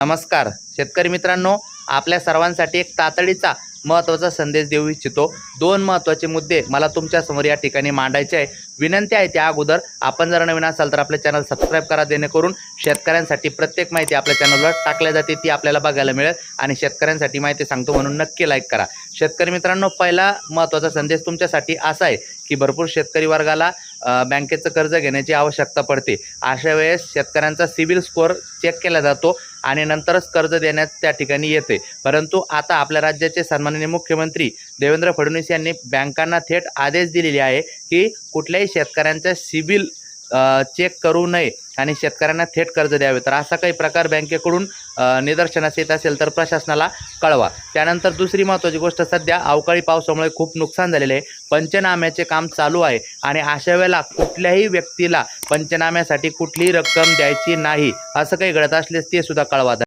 नमस्कार शेतकरी मित्रांनो, आपल्या सर्वांसाठी एक तातडीचा महत्त्वाचा संदेश देऊ इच्छितो। दोन महत्त्वाचे मुद्दे मला तुमच्या समोर या ठिकाणी मांडायचे आहे। विनंती आहे त्या अगोदर आपण जर नवीन असाल तर आपले चॅनल सबस्क्राइब करा, जेणेकरून शेतकऱ्यांसाठी प्रत्येक माहिती आपल्या चॅनलवर टाकल्या जाते ती आपल्याला बघायला मिळेल आणि शेतकऱ्यांसाठी माहिती सांगतो म्हणून नक्की लाईक करा। शेतकरी मित्रांनो, पहिला महत्त्वाचा संदेश तुमच्यासाठी असा आहे की भरपूर शेतकरी वर्गाला बँकेचं कर्ज घेण्याची आवश्यकता पडते। अशा वेळेस शेतकऱ्यांचा सिबिल स्कोअर चेक केला जातो आणि नंतरच कर्ज देण्यात त्या ठिकाणी येते। परंतु आता आपल्या राज्याचे सन्माननीय मुख्यमंत्री देवेंद्र फडणवीस यांनी बँकांना थेट आदेश दिलेले आहे की कुठल्याही शेतकऱ्यांचा सिबिल चेक करू नये आणि शेतकऱ्यांना थेट कर्ज द्यावे। तर असा काही प्रकार बँकेकडून निदर्शनास येत असेल तर प्रशासनाला कळवा। त्यानंतर दुसरी महत्त्वाची गोष्ट, सध्या अवकाळी पावसामुळे खूप नुकसान झालेले आहे। पंचनाम्याचे काम चालू आहे आणि अशा वेळेला कुठल्याही व्यक्तीला पंचनाम्यासाठी कुठलीही रक्कम द्यायची नाही। असं काही घडत असल्यास ते सुद्धा कळवा।